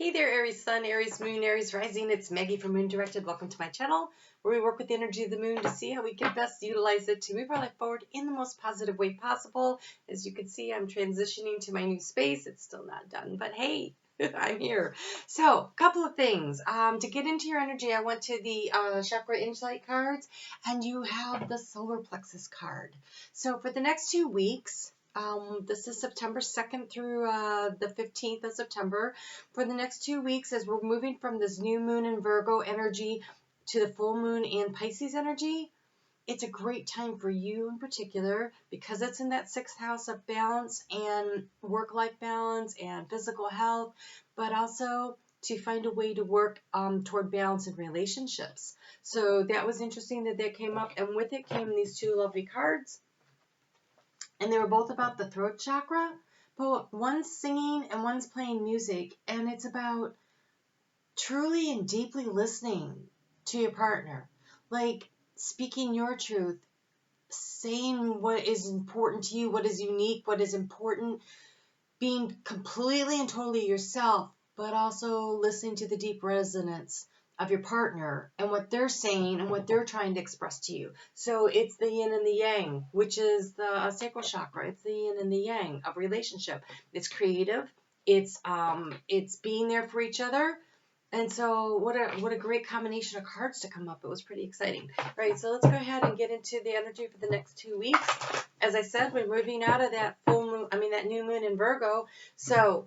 Hey there, Aries Sun, Aries Moon, Aries Rising. It's Maggie from Moondirected. Welcome to my channel, where we work with the energy of the moon to see how we can best utilize it to move our life forward in the most positive way possible. As you can see, I'm transitioning to my new space. It's still not done, but hey, I'm here. So, a couple of things. To get into your energy, I went to the Chakra Insight cards, and you have the Solar Plexus card. So, for the next 2 weeks, this is September 2nd through the 15th of September. For the next 2 weeks, as we're moving from this new moon in Virgo energy to the full moon in Pisces energy, it's a great time for you in particular because it's in that 6th house of balance and work-life balance and physical health, but also to find a way to work toward balance in relationships. So that was interesting that came up, and with it came these two lovely cards. And they were both about the throat chakra, but one's singing and one's playing music, and it's about truly and deeply listening to your partner, like speaking your truth, saying what is important to you, what is unique, what is important, being completely and totally yourself, but also listening to the deep resonance of your partner and what they're saying and what they're trying to express to you. So it's the yin and the yang, which is the sacral chakra. It's the yin and the yang of relationship. It's creative. It's being there for each other. And so what a great combination of cards to come up. It was pretty exciting. All right, so let's go ahead and get into the energy for the next 2 weeks. As I said, we're moving out of that that new moon in Virgo. So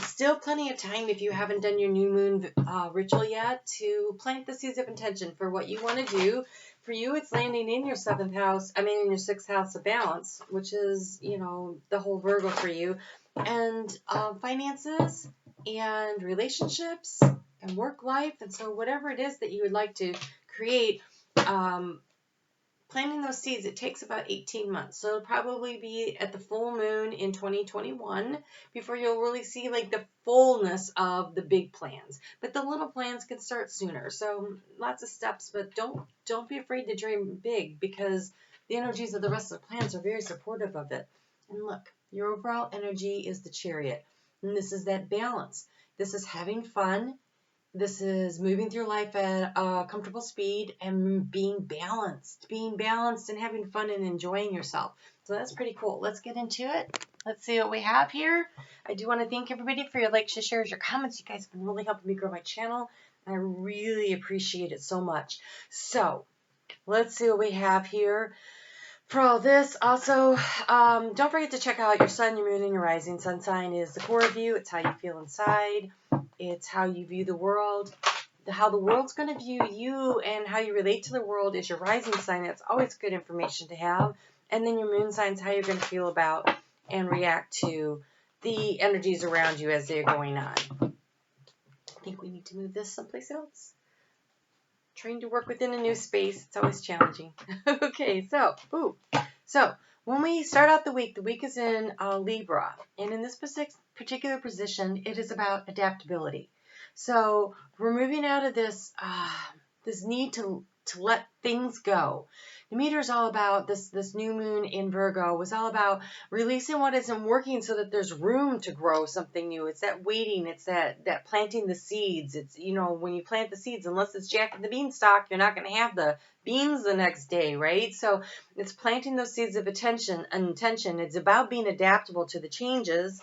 still plenty of time if you haven't done your new moon ritual yet to plant the seeds of intention for what you want to do. For you, it's landing in your 7th house, in your 6th house of balance, which is, the whole Virgo for you. And finances and relationships and work life. And so whatever it is that you would like to create, planting those seeds, it takes about 18 months. So it'll probably be at the full moon in 2021 before you'll really see like the fullness of the big plans. But the little plans can start sooner. So lots of steps, but don't be afraid to dream big because the energies of the rest of the plans are very supportive of it. And look, your overall energy is the Chariot. And this is that balance. This is having fun. This is moving through life at a comfortable speed and being balanced and having fun and enjoying yourself. So that's pretty cool. Let's get into it. Let's see what we have here. I do want to thank everybody for your likes, your shares, your comments. You guys have been really helping me grow my channel. I really appreciate it so much. So let's see what we have here. For all this, also, don't forget to check out your sun, your moon, and your rising. Sun sign is the core of you. It's how you feel inside. It's how you view the world. How the world's going to view you and how you relate to the world is your rising sign. That's always good information to have. And then your moon sign is how you're going to feel about and react to the energies around you as they're going on. I think we need to move this someplace else. Trying to work within a new space, it's always challenging. Okay, so when we start out the week is in Libra, and in this particular position, it is about adaptability. So we're moving out of this need to let things go. The meter is all about this new moon in Virgo was all about releasing what isn't working so that there's room to grow something new. It's that waiting. It's that planting the seeds. It's, when you plant the seeds, unless it's Jack and the Beanstalk, you're not going to have the beans the next day, right? So it's planting those seeds of intention. It's about being adaptable to the changes.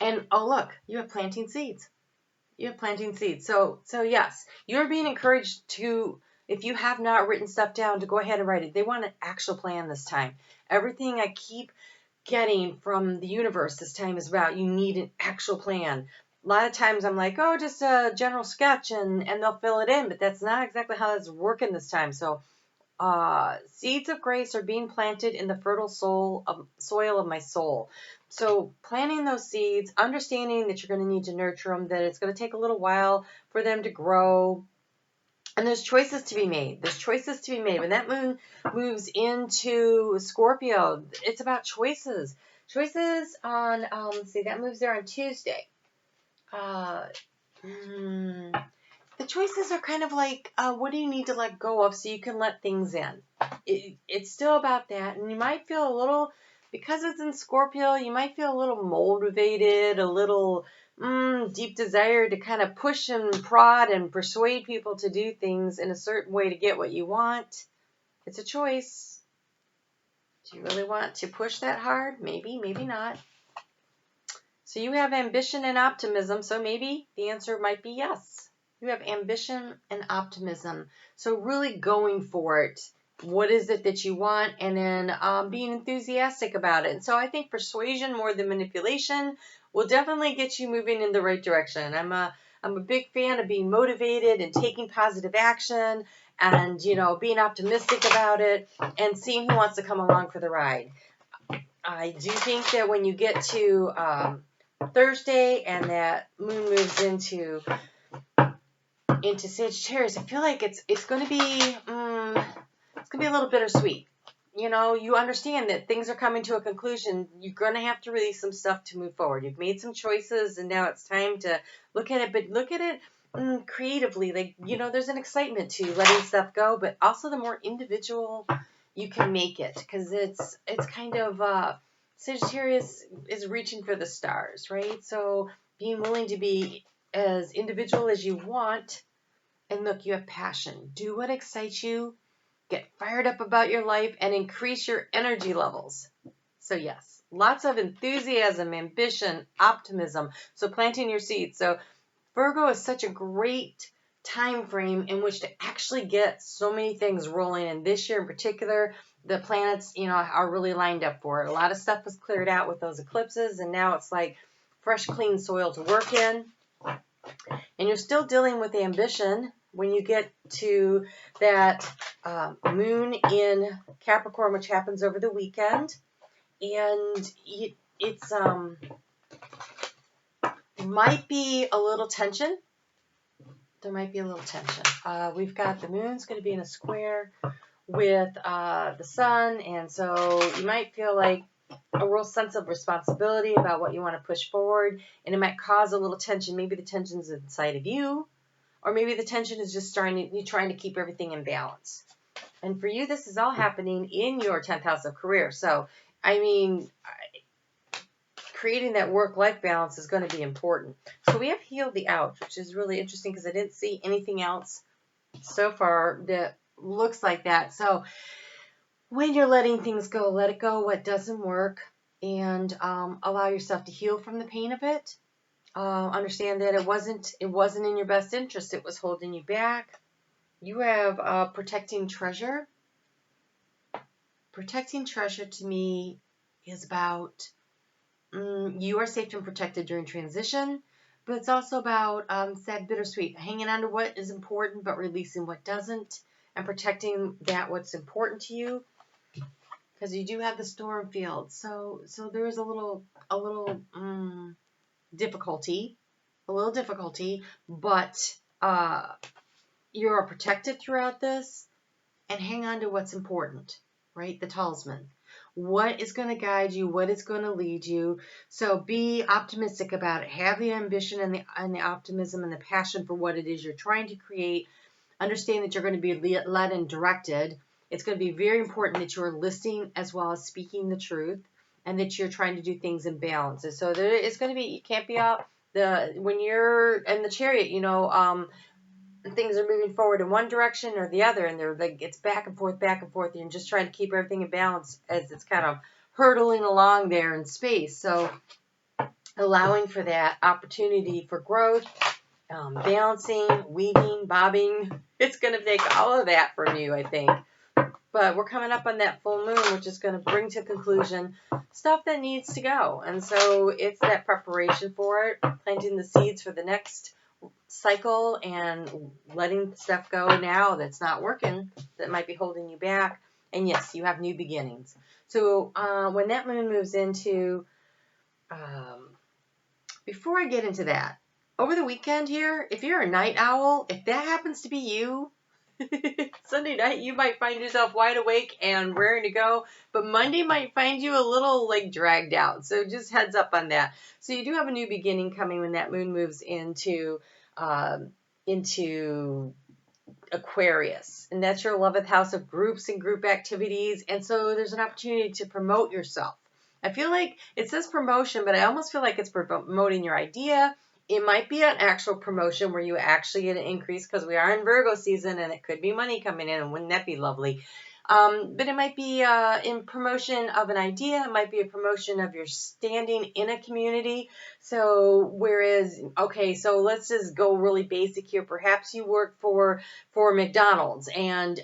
And, oh, look, you have planting seeds. So yes, you're being encouraged to, if you have not written stuff down, to go ahead and write it. They want an actual plan this time. Everything I keep getting from the universe this time is about you need an actual plan. A lot of times I'm like, oh, just a general sketch, and they'll fill it in, but that's not exactly how that's working this time. So seeds of grace are being planted in the fertile soil of my soul. So planting those seeds, understanding that you're going to need to nurture them, that it's going to take a little while for them to grow. And there's choices to be made. When that moon moves into Scorpio, it's about choices. Choices on, let's see, that moves there on Tuesday. The choices are kind of like, what do you need to let go of so you can let things in? It's still about that. And you might feel a little, because it's in Scorpio, you might feel a little motivated, a little deep desire to kind of push and prod and persuade people to do things in a certain way to get what you want. It's a choice. Do you really want to push that hard? Maybe, maybe not. So you have ambition and optimism, so maybe the answer might be yes. You have ambition and optimism. So really going for it. What is it that you want? And then being enthusiastic about it. And so I think persuasion more than manipulation will definitely get you moving in the right direction. I'm a big fan of being motivated and taking positive action and, being optimistic about it and seeing who wants to come along for the ride. I do think that when you get to Thursday and that moon moves into Sagittarius, I feel like it's going to be a little bittersweet. You understand that things are coming to a conclusion. You're going to have to release some stuff to move forward. You've made some choices, and now it's time to look at it. But look at it creatively. Like, there's an excitement to letting stuff go, but also the more individual you can make it, because it's kind of Sagittarius is reaching for the stars, right? So being willing to be as individual as you want, and look, you have passion. Do what excites you. Get fired up about your life and increase your energy levels. So yes, lots of enthusiasm, ambition, optimism. So planting your seeds. So Virgo is such a great time frame in which to actually get so many things rolling. And this year in particular, the planets, are really lined up for it. A lot of stuff was cleared out with those eclipses, and now it's like fresh, clean soil to work in. And you're still dealing with ambition when you get to that moon in Capricorn, which happens over the weekend. And it's might be a little tension. There might be a little tension. We've got the moon's going to be in a square with the sun, and so you might feel like a real sense of responsibility about what you want to push forward, and it might cause a little tension. Maybe the tension's inside of you, or maybe the tension is just trying to keep everything in balance. And for you, this is all happening in your 10th house of career. So, creating that work-life balance is going to be important. So we have healed the ouch, which is really interesting because I didn't see anything else so far that looks like that. So when you're letting things go, let it go what doesn't work, and allow yourself to heal from the pain of it. Understand that it wasn't in your best interest. It was holding you back. You have protecting treasure. Protecting treasure to me is about you are safe and protected during transition, but it's also about sad, bittersweet, hanging on to what is important but releasing what doesn't, and protecting that what's important to you, because you do have the storm field. So there is a little difficulty, but you are protected throughout this, and hang on to what's important, right? The talisman. What is going to guide you? What is going to lead you? So be optimistic about it. Have the ambition and the optimism and the passion for what it is you're trying to create. Understand that you're going to be led and directed. It's going to be very important that you're listening as well as speaking the truth, and that you're trying to do things in balance. And so there is going to be, you can't be out when you're in the chariot, things are moving forward in one direction or the other, and they're like, it's back and forth, and you're just trying to keep everything in balance as it's kind of hurtling along there in space. So allowing for that opportunity for growth, balancing, weaving, bobbing, it's going to take all of that from you, I think. But we're coming up on that full moon, which is going to bring to conclusion stuff that needs to go. And so it's that preparation for it, planting the seeds for the next cycle and letting stuff go now that's not working, that might be holding you back. And yes, you have new beginnings. So when that moon moves into, before I get into that, over the weekend here, if you're a night owl, if that happens to be you, Sunday night you might find yourself wide awake and raring to go, but Monday might find you a little dragged out. So just heads up on that. So you do have a new beginning coming when that moon moves into Aquarius, and that's your 11th house of groups and group activities. And so there's an opportunity to promote yourself. I feel like it says promotion, but I almost feel like it's promoting your idea It might be an actual promotion where you actually get an increase because we are in Virgo season and it could be money coming in. And wouldn't that be lovely? But it might be in promotion of an idea. It might be a promotion of your standing in a community. So whereas, okay, so let's just go really basic here. Perhaps you work for McDonald's and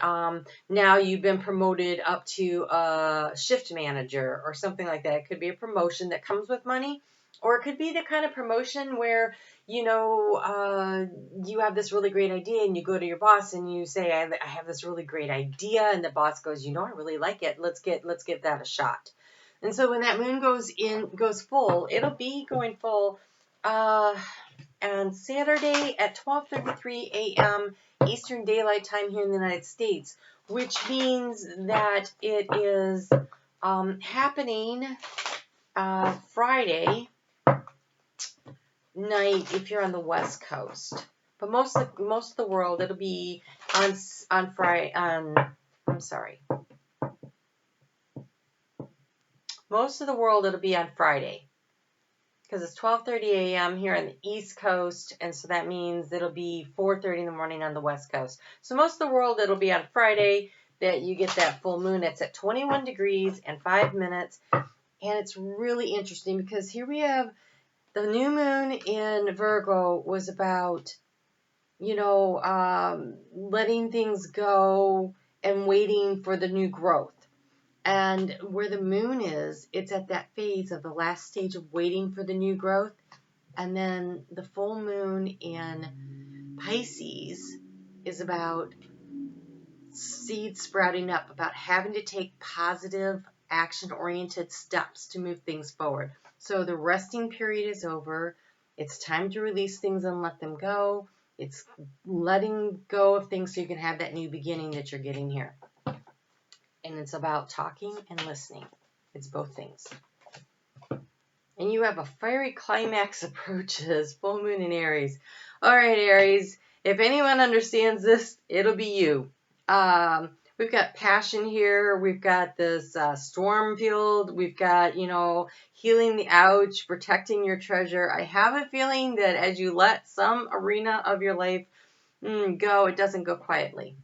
now you've been promoted up to a shift manager or something like that. It could be a promotion that comes with money. Or it could be the kind of promotion where, you know, you have this really great idea and you go to your boss and you say, I have this really great idea. And the boss goes, you know, I really like it. Let's give that a shot. And so when that moon goes full, it'll be going full on Saturday at 12:33 a.m. Eastern Daylight Time here in the United States, which means that it is happening Friday night if you're on the West Coast, but most of the world it'll be on Friday. Most of the world it'll be on Friday because it's 12:30 a.m. here on the East Coast, and so that means it'll be 4:30 in the morning on the West Coast. So most of the world it'll be on Friday that you get that full moon. It's at 21 degrees and 5 minutes, and it's really interesting because here we have. The new moon in Virgo was about, you know, letting things go and waiting for the new growth. And where the moon is, it's at that phase of the last stage of waiting for the new growth. And then the full moon in Pisces is about seeds sprouting up, about having to take positive action-oriented steps to move things forward. So the resting period is over. It's time to release things and let them go. It's letting go of things so you can have that new beginning that you're getting here. And it's about talking and listening. It's both things. And you have a fiery climax approaches, full moon in Aries. All right, Aries, if anyone understands this, it'll be you. We've got passion here. We've got this storm field. We've got, you know, healing the ouch, protecting your treasure. I have a feeling that as you let some arena of your life go, it doesn't go quietly.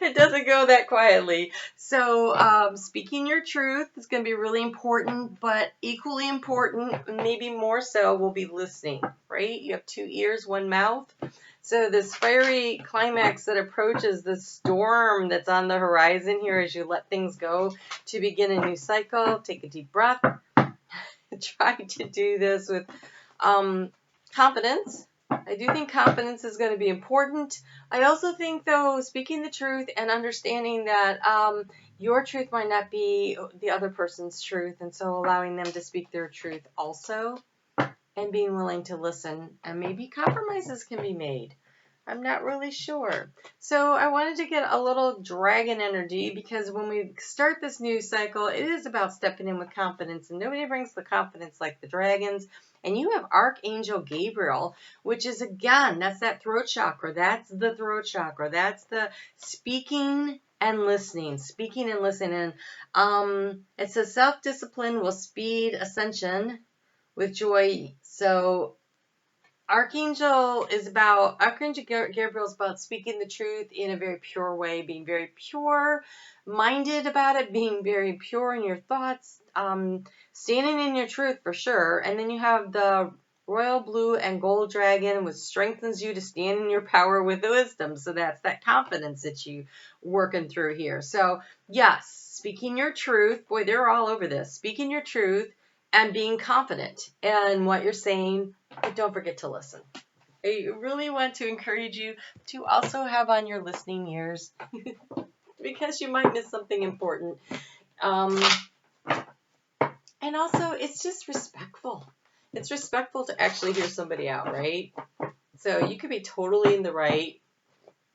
It doesn't go that quietly. So speaking your truth is going to be really important, but equally important, maybe more so, will be listening, right? You have 2 ears, 1 mouth. So this fiery climax that approaches the storm that's on the horizon here as you let things go to begin a new cycle. Take a deep breath. Try to do this with confidence. I do think confidence is going to be important. I also think, though, speaking the truth and understanding that your truth might not be the other person's truth, and so allowing them to speak their truth also, and being willing to listen, and maybe compromises can be made. I'm not really sure. So I wanted to get a little dragon energy because when we start this new cycle, it is about stepping in with confidence, and nobody brings the confidence like the dragons. And you have Archangel Gabriel, which is, again, that's that throat chakra. That's the throat chakra. That's the speaking and listening. Speaking and listening. It says self-discipline will speed ascension with joy. So Archangel Gabriel is about speaking the truth in a very pure way, being very pure-minded about it, being very pure in your thoughts, standing in your truth for sure. And then you have the royal blue and gold dragon, which strengthens you to stand in your power with wisdom. So that's that confidence that you working through here. So yes, speaking your truth. Boy, they're all over this. Speaking your truth and being confident in what you're saying. But don't forget to listen. I really want to encourage you to also have on your listening ears because you might miss something important. And also, it's just respectful. It's respectful to actually hear somebody out, right? So you could be totally in the right.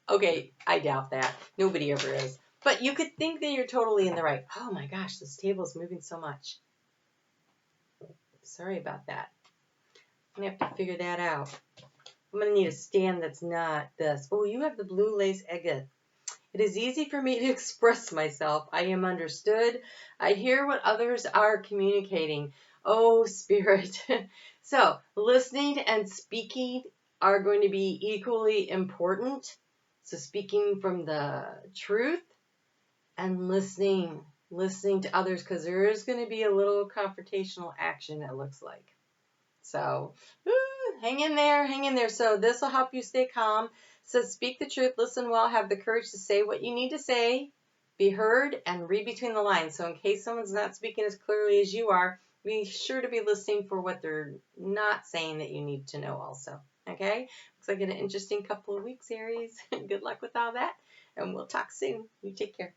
Okay, I doubt that. Nobody ever is. But you could think that you're totally in the right. Oh my gosh, this table is moving so much. Sorry about that. I'm going to have to figure that out. I'm going to need a stand that's not this. Oh, you have the blue lace agate. It is easy for me to express myself. I am understood. I hear what others are communicating. Oh, Spirit. So, listening and speaking are going to be equally important. So, speaking from the truth and listening to others, because there is going to be a little confrontational action, it looks like. So, hang in there, hang in there. So, this will help you stay calm. So, speak the truth, listen well, have the courage to say what you need to say, be heard, and read between the lines. So, in case someone's not speaking as clearly as you are, be sure to be listening for what they're not saying that you need to know also. Okay? Looks like an interesting couple of weeks, Aries. Good luck with all that, and we'll talk soon. You take care.